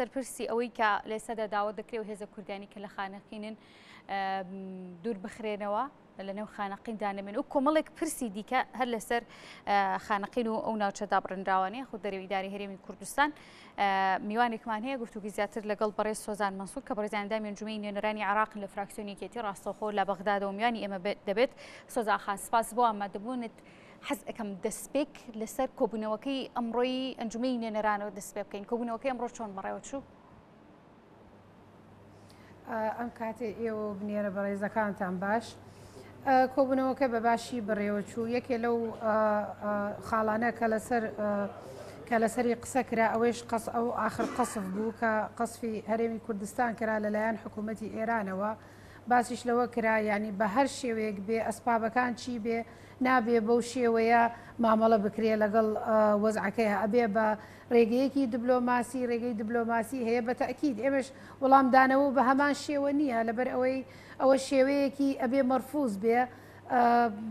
سەرپرسی ئەوەی کە لێسەدا داوا دەکرێت و هێزە کوردانی کە لە خانەقینن دوور بخرێنەوە لە نێو خانەقین دانەمێن و کۆمەڵێک پرسی دیکە هەر لەسەر خانەقین و ئەو ناوچەدا بڕندراوانەیە خۆ دەرەوەی ئیداری هەرێمی کوردستان میوانێکمان هەیە گفتوگوی زیاتر لەگەڵ بەڕێز سۆزان مەنسوور کە بەڕێز ئەندامی ئەنجومەی نوێنەرانی عێراقن لە فراکسیۆنێکیەتی ڕاستەوخۆ لە بەغدادەوە میوانی ئێمە دەبێت. سۆزان خان سپاس بۆ ئامادەبوونت. حەز ئەەکەم دەستپێک لەسەر کۆبوونەوەکەی ئەمڕۆی ئەنجومەی نوێنەرانەوە دەست پێ بکەین. کۆبوونەوەکەی ئەمڕۆ چۆن بەڕێوە چوو؟ ئەم کاتێ ئێوە بنێرە بەڕێزەکانتان باش. کۆبوونەوەکە بە باشی بڕێوە چوو. یەکێ لەو خاڵانە کە لەسەری قسە کرا ئەوەیش ئەو آخر قەسف بوو کە قەسفی هەرێمی کوردستان کرا لەلایەن حکوومەتی ئێرانەوە. باسیش لەوە کرا ینی بە هەر شێوەیەک بێ ئەسپابەکان چی بێ نابێ بەو شێوەیە مامەڵە بکرێ لەگەڵ وەزعەکەی ئەبێ بە ڕێگەیەکی دیبلۆماسی ڕێگەی دیبلۆماسی هەیە بە تەئکید ئێمەش وەڵامدانەوە بە هەمان شێوە نییە لەبەر ئەوە شێوەیەکی ئەبێ مەرفوز بێ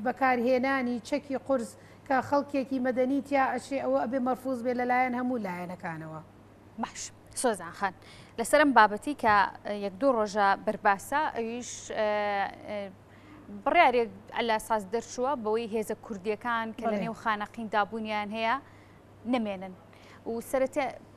بەکارهێنانی چەکی قورس کە خەڵکێکی مەدەنی تیا ئەشێ ئەوە ئەبێ مەرفوز بێ لەلایەن هەموو لایەنەکانەوە. باش سۆزان خان لەسەرم بابەتی کە یەک دوو ڕۆژە بەرباسە ئەویش بڕیارێک ئەلاساس دەرچووە بەوەی هێزە کوردیەکان کە لە نێو خانەقین دابوونیان هەیە نەمێنن و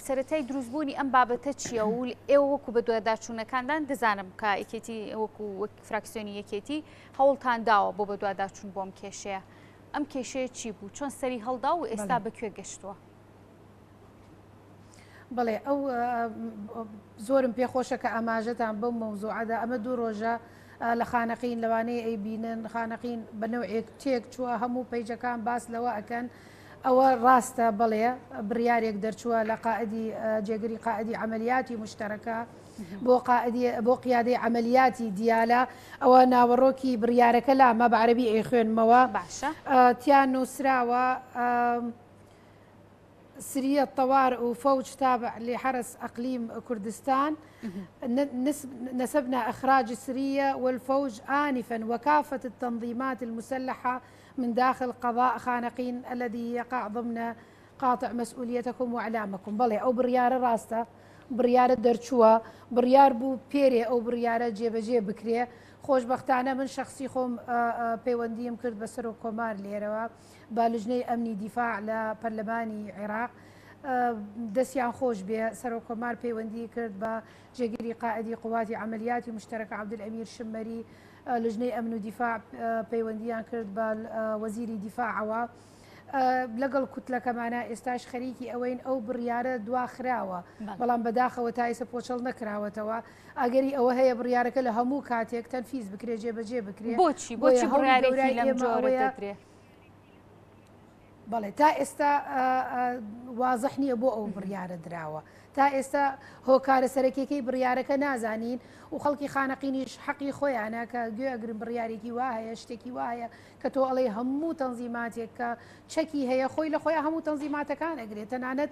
سەرەتای دروستبوونی ئەم بابەتە چییە و ئێوە وەکو بە دوواداچوونەکاندان دەزانم کە یەکێتی وەکو فراکسیۆنی یەکێتی هەوڵتان داوە بۆ بە دوواداچوون بۆم کێشەیە. ئەم کێشەیە چی بوو؟ چۆن سەری هەڵدا و ئێستا بەکوێ گەشتووە؟ بڵێ ئەو زۆرم پێخۆشە کە ئاماژەتان بەو مەوزوعەدا ئەمە دوو ڕۆژە لە خانەقین لەوانەیە ئەیبینن خانەقین بە نەوعێک تێک چووە هەموو پەیجەکان باس لەوە ئەکەن. ئەوە ڕاستە بڵێ بڕیارێک دەرچووە لە قائدی جێگری قائدی عملیاتی مشتەرەکە بۆ قیادەی عملیاتی دیالە ئەوە ناوەڕۆکی بڕیارەکە لا مە بە عەرەبی ئەیخوێنمەوە تیان نووسراوە سرية الطوارئ وفوج تابع لحرس أقليم كردستان. نسبنا إخراج السرية والفوج آنفا وكافة التنظيمات المسلحة من داخل قضاء خانقين الذي يقع ضمن قاطع مسؤوليتكم وإعلامكم. بلي أو بريارة راستا بريارة درچوة بريار بو بيري أو بريارة جيب بكري خوش بختانە من شخصی خۆم پەیوەندیم کرد بەسەر و کۆمار لێرەوە با لجنەی ئەمنی دیفاع لە پەرلەمانی عێراق دەستیان خۆش بێ سەر و کۆمار پەیوەندی کرد بە جێگیری قائدی قواتی عملیاتی مشترەکە عەبدولئەمیر شمەری لجنەی ئەمن و دیفاع پەیوەندیان کرد بە وەزیری دیفاعەوە لەگەڵ کوتلەکەمانە ئێستاش خەریکی ئەوەین ئەو بڕیارە دواخراوە بەڵام بەداخەوە تا ئێستا پۆچەڵ نەکراوەتەوە ئەگەری ئەوە هەیە بڕیارەکە لە هەموو کاتێک تەنفیز بکرێ جێبەجێ بکرێ. بۆچی بڕیارێکی لەم جۆرە دەکرێت؟ بەڵێ تا ئێستا وازەح نییە بۆ ئەو بڕیارە دراوە تا ئێستا هۆکارە سەرەکیەکەی بڕیارەکە نازانین و خەڵکی خانەقینیش حەقی خۆیانە کە گوێ ئەگرن بڕیارێکی وا هەیە شتێکی وایە کە تۆ ئەڵێ هەموو تەنزیماتێک کە چەکی هەیە خۆی لە خۆیان هەموو تەنزیماتەکان ئەگرێت تەنانەت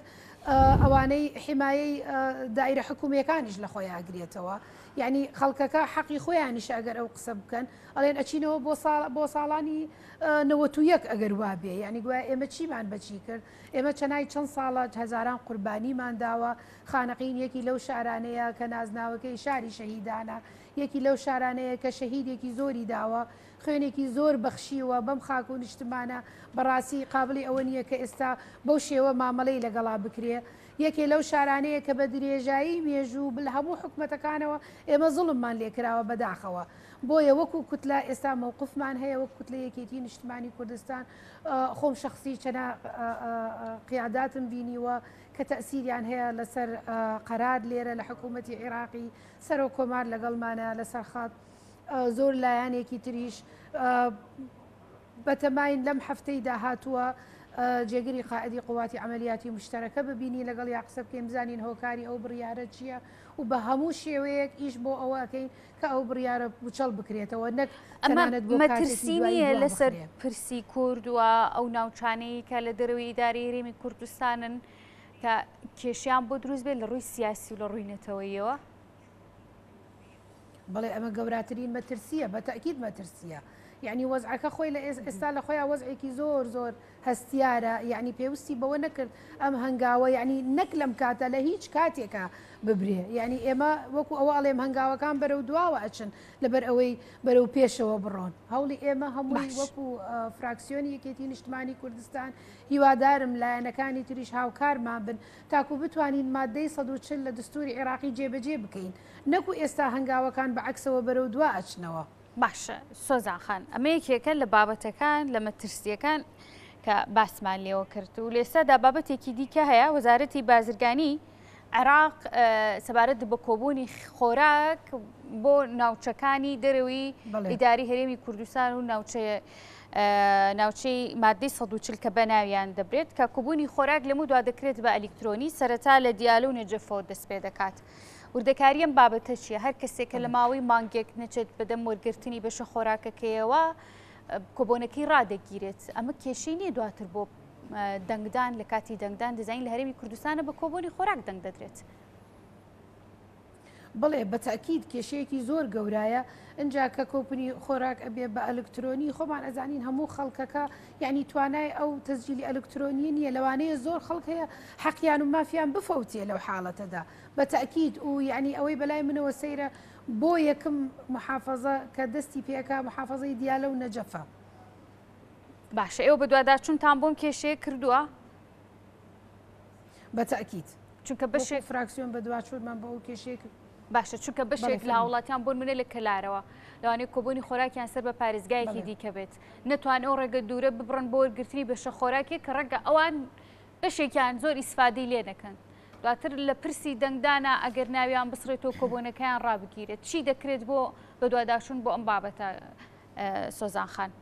ئەوانەی حیمایەی دائیرە حکوومیەکانیش لە خۆیان ئەگرێتەوە. یعنی خەڵکەکە حەقی خۆیانیش ئەگەر ئەو قسە بکەن ئەڵێن ئەچینەوە بۆ ساڵانی 91 ئەگەر وا بێ یعنی گویا ئێمە چیمان بەچی کرد ئێمە چەنای چەند ساڵە هەزاران قوربانیمان داوە. خانەقین یەکی لەو شارانەیە کە نازناوەکەی شاری شەهیدانە یەکی لەو شارانەیە کە شەهیدێکی زۆری داوە خوێنێکی زۆر بەخشیوە بەم خاک و نیشتمانە بەڕاستی قابلی ئەوە نییە کە ئێستا بەو شێوە مامەڵەی لەگەڵا بکرێ. یەکێ لەو شارانەیە کە بە درێژایی مێژوو لە هەموو حکومەتەکانەوە ئێمە زوڵممان لێکراوە بەداخەوە. بۆیە وەکو کوتلە ئێستا مووقفمان هەیە وەک کوتلە یەکێتی نیشتمانی کوردستان خۆم شخصی چەنە قیاداتم بینیوە کە تەسیریان هەیە لەسەر قەرار لێرە لە حکوومەتی عێراقی سەر و کۆمار لەگەڵمانە لەسەر خات زۆر لایەنێکی تریش بەتەماین لەم هەفتەی داهاتووە جێگری قائدی قواتی عملیاتی مشترەکە ببینی لەگەڵ یا قسە بکەین بزانین هۆکاری ئەو بڕیارە چییە و بە هەموو شێوەیەک ئیش بۆ ئەوەکەین کە ئەو بڕیارە بچەڵ بکرێتەوە نەک مەترسی نییە لەسەر پرسی کورد و ئەو ناوچانەی کە لە دەرەوەی ئیداری هەرێمی کوردستانن کە کێشیان بۆ دروست بێت لە ڕووی سیاسی و لە ڕووی نەتەوەیەوە؟ بەڵێ ئەمە گەوراترین مەترسیە بە تەئکید مەترسیە یعنی وەزعەکە خۆی لە ئێستا لە خۆیان وەزعێکی زۆر هەستیارە، یعنی پێویستی بەوە نەکرد ئەم هەنگاوە، یعنی نەک لەم کاتە لە هیچ کاتێکە ببرێ، یعنی ئێمە وەکو ئەوە ئەڵێم هەنگاوەکان بەرەو دواوە ئەچن لەبەر ئەوەی بەرەو پێشەوە بڕۆن. هەوڵی ئێمە هەمووی وەکو فراکسیۆنی یەکێتی نیشتمانی کوردستان هیوادارم لایەنەکانی تریش هاوکارمان بن تاکو بتوانین مادەی 140 لە دستوری عێراقی جێبەجێ بکەین، نەکو ئێستا هەنگاوەکان بەعکسەوە بەرەو دوا ئەچنەوە. باشە سۆزان خان، ئەمە یەکێکە لە بابەتەکان لە مەترسیەکان کە باسمان لێەوە کرد و لێسەدا بابەتێکی دیکە هەیە. وەزارەتی بازرگانی عێراق سەبارەت بە کۆبوونی خۆراک بۆ ناوچەکانی دەرەوەی ئیداری هەرێمی کوردستان و ناوچەی مادەی 140 کە بەناویان دەبرێت کە کۆبوونی خۆراک لەموو دوا دەکرێت بە ئەلیکترۆنی سەرەتا لە دیالە و نەجەفەوە دەست پێ دەکات. وردەکاریەم بابەتە چیە؟ هەر کەسێکە لە ماوەی مانگێک نەچێت بەدەم وەرگرتنی بەشە خۆراکەکەیەوە کۆبوونەکەی ڕادەگیرێت. ئەمە کێشەی نییە دواتر بۆ دەنگدان لە کاتی دەنگدان دەزانین لە هەرێمی کوردستانە بە کۆبوونی خۆراک دەنگ دەدرێت. بڵێ بەتەکید کێشەیەکی زۆر گەورایە ئەجا کە کۆپنی خۆراک ئەبێ بە ئەلکترۆنی خۆمان ئەزانین هەموو خەڵکەکە یعنی توانای ئەو تەزجیلی ئەلکترۆنی نییە، لەوانەیە زۆر خەڵک هەیە حەقیان و مافیان بفەوتێ لەو حاڵەتەدا بەتەکید و یعنی ئەوەی بەلای منەوە سەیرە بۆ یەکەم محافەزە کە دەستی پێکا محافەزەی دیالە و نەجەفە. باشە ئێوە بە دوواداچوونتان بۆم کێشەیە کردووە؟ بەتەکید چونکە بەشێک فراکسیۆن بە دوواچوونمان بە ئەو کێشەیە کرد. باشە چونکە بەشێک لە وڵاتیان بۆن منە لە کەلارەوە لەوانەیە کۆبوونی خۆراکیان سەر بە پارێزگایەکی دیکە بێت، نەتوان ئەو ڕێگە دوورە ببڕن بۆ وەرگرتنی بەشە خۆراکی کە ڕەنگە ئەوان بەشێکیان زۆر ئیسفادەی لێ نەکەن. دواتر لە پرسی دەنگدانە ئەگەر ناویان بسڕێتەوە کۆبوونەکەیان ڕابگیرێت. چی دەکرێت بۆ بە دوواداشون بۆ ئەم بابەتە سۆزان خان؟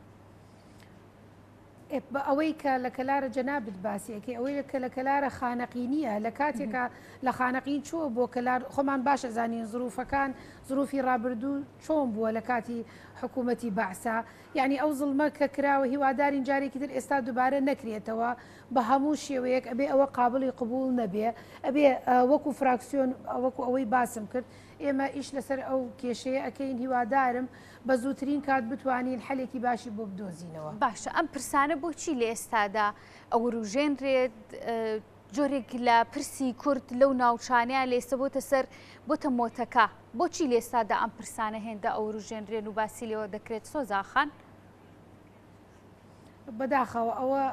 ئەوەی کە لە کەلارە جەنابەت باسیەکە ئەوەی کە لە کەلارە خانەقینیە لە کاتێکە لە خانەقین چووە بۆ کەلار خۆمان باشە زانین زروفەکان زروفی ڕابردوو چۆن بووە لە کاتی حکوومەتی بەعسا، یعنی ئەو زڵمە کە کراوە هیوادارین جارێکی تر ئێستا دووبارە نەکرێتەوە بە هەموو شێوەیەک ئەبێ ئەوە قابلی قبول نەبێ، ئەبێ وەکو فراکسیۆن وەکو ئەوەی باسم کرد ئێمە ئیش لەسەر ئەو کێشەیە ئەەکەین هیوادارم بە زووترین کات بتوانین حلێکی باشی بۆ بدۆزینەوە. باشە ئەم پرسانە بۆچی لە ئێستادا ئەوروژێنرێت جۆرێک لە پرسی کورد لەو ناوچانەیە لێسە بۆتە سەر بۆتە مۆتەکە، بۆچی لە ئێستادا ئەم پرسانە هێندە ئەوروژێنرێن و باسی لێەوە دەکرێت سۆزاخان؟ بەداخەوە ئەوە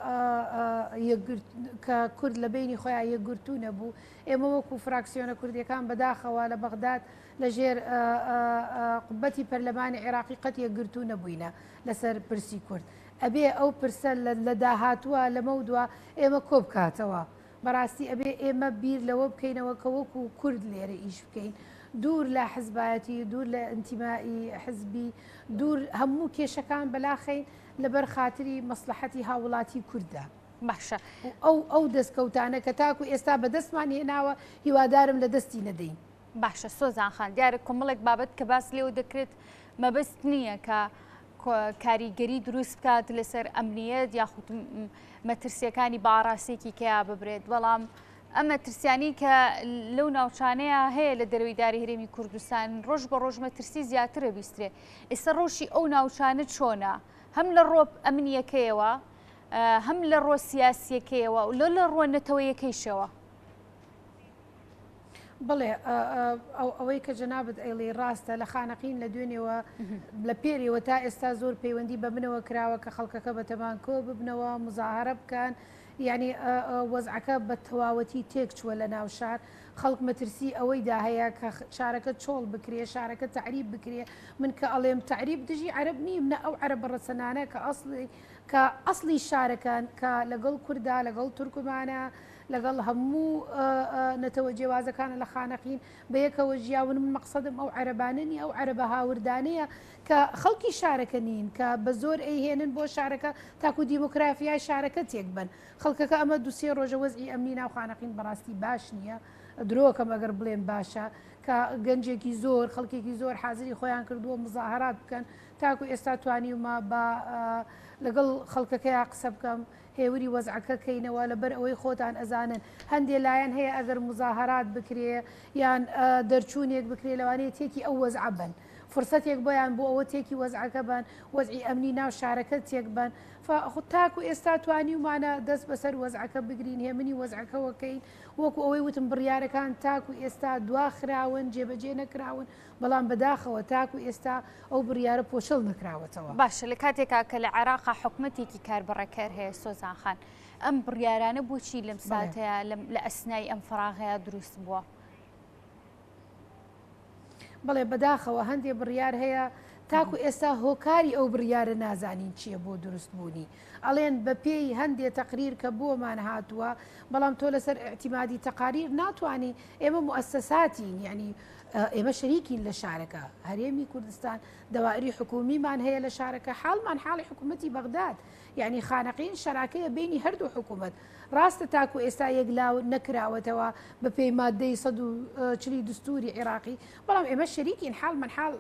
کە کورد لە بینی خۆیان یەکگرتوو نەبوو، ئێمە وەکو فراکسیۆنە کوردیەکان بەداخەوە لە بەغداد لە ژێر قوبەتی پەرلەمانی عێراقی قەت یەکگرتوو نەبووینە لەسەر پرسی کورد. ئەبێ ئەو پرسە لە داهاتووە لەمە دووە ئێمە کۆ بکاتەوە، بەڕاستی ئەبێ ئێمە بیر لەوە بکەینەوە کە وەکو کورد لێرە ئیش بکەین، دوور لە حزبایەتی، دوور لە ئەنتیمایی حزبی، دوور هەموو کێشەکان بەلاخەین لەبەر خاتری مەسلحەتی هاوڵاتی کوردە. باشە ئەو دەستکەوتانە کە تاکو ئێستا بەدەستمان هێناوە هیوادارم لە دەستی نەدەین. باشە سۆزان خان، دیارە کۆمەڵێک بابەت کە باس لێو دەکرێت مەبەست نییە کە کاریگەری دروست بکات لەسەر ئەمنیەت یاخود مەترسیەکانی باڕاستێکی کەیا ببرێت، بەڵام ئەمە ترسیانی کە لەو ناوچانەیە هەیە لە دەروی داری هەرێمی کوردستان ڕۆژ بە ڕۆژ مەترسی زیاترە بیسترێ. ئێستا ڕۆژی ئەو ناوچانە چۆنە؟ هەم لە ڕۆ ئەمنیەکەیەوە هەم لە ڕۆ سیاسیەکەیەوە و لە ڕۆ نەتەوەیەکەیشەوە. بڵێ ئەوەی کە جەنابەت ئەیڵێ ڕاستە لە خانەقین لە دوێنێەوە لە پێرەوە تا ئێستا زۆر پەیوەندی بە منەوە کراوە کە خەڵکەکە بە تەمان کۆ ببنەوە مزاهرە بکەن، یعنی وەزعەکە بە تەواوەتی تێک چووە لە ناو شار، خەڵک مەترسی ئەوەیدا هەیە کە شارەکە چۆڵ بکرێ، شارەکە تعریب بکرێ. من کە ئەڵێم تعریب دژی عەرب نیم، نە ئەو عەرە بەڕەسەنانە کە ئەسلی شارەکان کە لەگەڵ کووردا لەگەڵ تورکمانە لەگەڵ هەموو نەتەوە جیاوازەکانە لە خانەقین بە یەکەوە ژیاون. من مەقسەدم ئەو عەرەباننی ئەو عەرەبە هاوردانەیە کە خەڵکی شارەکە نین کە بە زۆر ئەیهێنن بۆ شارەکە تاکو دیموکرافیای شارەکە تێک بن. خەڵکەکە ئەمە دوسێ ڕۆژە وەزعی ئەمنی ناو خانەقین بەڕاستی باش نییە، درۆکەم ئەگەر بڵێن باشە، کە گەنجێکی زۆر خەڵکێکی زۆر حازری خۆیان کردووە مزاهرات بکەن تاکو ئێستا توانیومە بە لەگەڵ خەڵکەکەیان قسە بکەم هێوری وەزعەکە کەینەوە لەبەر ئەوەی خۆتان ئەزانن هەندێک لایەن هەیە ئەگەر مزاهرات بکرێ یان دەرچوونێک بکرێ لەوانەیە تێکی ئەو وەزعە بن. فرسەتێک بۆیان بۆ ئەوە تێکی وەزعەکە بن وەزعی ئەمنی ناو شارەکە تێک بن تاکو ئێستا توانی ومانە دەست بەسەر وەزعەکە بگرین هێمنی وەزعەکەوەکەین وەکو ئەوەی وتم بڕیارەکان تاکو ئێستا دواخراون جێبەجێ نەکراون بەڵام بەداخەوە تاکو ئێستا ئەو بڕیارە پۆشەڵ نەکراوەتەوە. باشە لە کاتێکا کە لە عێراقا حکومەتێکی کاربڕەکەر هەیە سۆزان خان ئەم بڕیارانە بۆچی لەم ساتەیە لە ئەسنای ئەم فراغەیە دروست بووە؟ بەڵێ بەداخەوە هەندێک بڕیار هەیە تاکو ئێستا هۆکاری ئەو بڕیارە نازانین چییە بۆ دروست بوونی ئەڵێن بە پێی هەندێک تەقریر کە بۆمان هاتووە بەڵام تۆ لەسەر اعتیمادی تەقاریر ناتوانانی ئێمە موسساتین یعنی ئێمە شەریکین لە شارەکە هەرێمی کوردستان دەوائری حکومیمان هەیە لە شارەکە حاڵمان حاڵی حکوومەتی بەغداد یعنی خانەقین شەراکەیە بینی هەردوو حکوومەت ڕاستە تاکو ئێستا یەکلااو نەکراوەتەوە بە پێی مادەی 140 دستوری عێراقی بەڵام ئێمە شەریکین حاڵمان حاڵ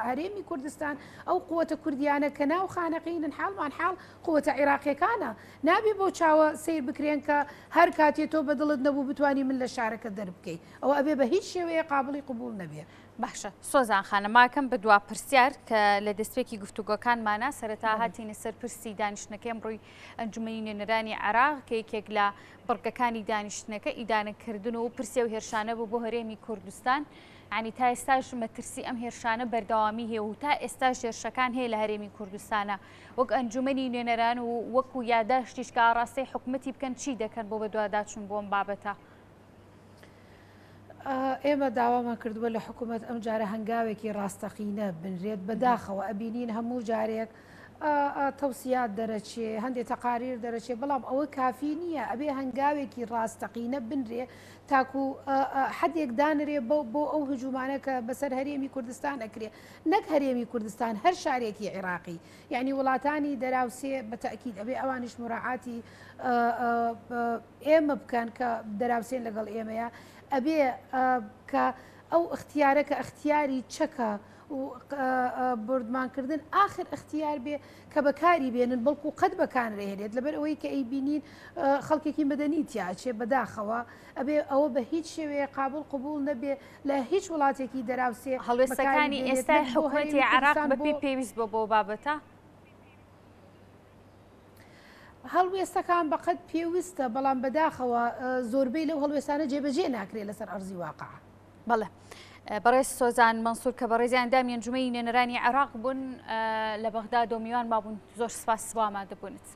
هەرێمی کوردستان ئەو قووەتە کوردیانە کە ناو خانەقینن حاڵمان حاڵ قووەتە عێراقیەکانە نابێ بۆ چاوە سیر بکرێن کە هەر کاتێ تۆ بەدڵت نەبوو بتوانانی من لە شارەکە دەربکەیت ئەوە ئەبێ بە هیچ شێوەیە قابلی قبول نەبێ. باشە سۆزان خانە ماکەم بە دوا پرسیار کە لە دەستپێکی گفتوگۆکانمانە سەرەتا هاتینە سەر پرسی دانیشتنەکەم ڕووی ئەنجومەنی نوێنەرانی عێراق کە یەکێک لە بڕگەکانی دانیشتنەکە ئیدانەکردن و پرسیە و هێرشانە بوو بۆ هەرێمی کوردستان ینی تا ئێستاش مەترسی ئەم هێرشانە بەردەوامی هەیە و تا ئێستا هێرشەکان هەیە لە هەرێمی کوردستانە وەک ئەنجومەنی نوێنەران و وەکو یاداشتیش کە ئاڕاستەی حکوومەتی بکەن چی دەکەن بۆ بە دوواداچوون بۆم بابەتە؟ ئێمە داوامان کردووە لە حکوومەت ئەم جارە هەنگاوێکی ڕاستەقینە بنرێت بەداخەوە ئەبینین هەموو جارێک تەوسیات دەرەچێ هەندێک تەقاریر دەرەچێ بەڵام ئەوە کافی نییە ئەبێ هەنگاوێکی ڕاستەقینە بنرێ تاکو حدێک دانرێ بۆ ئەو هجومانە کە بەسەر هەرێمی کوردستان ئەکرێ نەک هەرێمی کوردستان هەر شارێکی عێراقی یعنی وڵاتانی دەراوسێ بەتەکید ئەبێ ئەوانش مراعاتی ئێمە بکەن کە دەراوسێن لەگەڵ ئێمەیە ئەبێ کە ئەو اختیارەکە اختیاری چەکە و بردمانکردن آخر اختیار بێ کە بەکاری بێنن بەڵکو قەت بەکان ڕێهێنێت لەبەر ئەوەی کە ئەیبینین خەڵکێکی مەدەنی تیاچێ بەداخەوە ئەبێ ئەوە بە هیچ شێوەیە قابل قبول نەبێ لە هیچ وڵاتێکی دەراوسێ هەڵوێستەکانی ئێستای حکوومەتی عێراق بەپێی پێویست بۆ بابەتە؟ هەڵوێستەکان بەقەت پێویستە بەڵام بەداخەوە زۆربەی لەو هەڵوێستانە جێبەجێ ناکرێت لەسەر ئەرزی واقع. بەڵێ بەڕێز سۆزان مەنسوور کە بەڕێزیان دامی ئەنجومەنی نوێنەرانی عێراق بوون لە بەغداد و میوان مابوون زۆر سپاس بۆ ئامادەبوونت.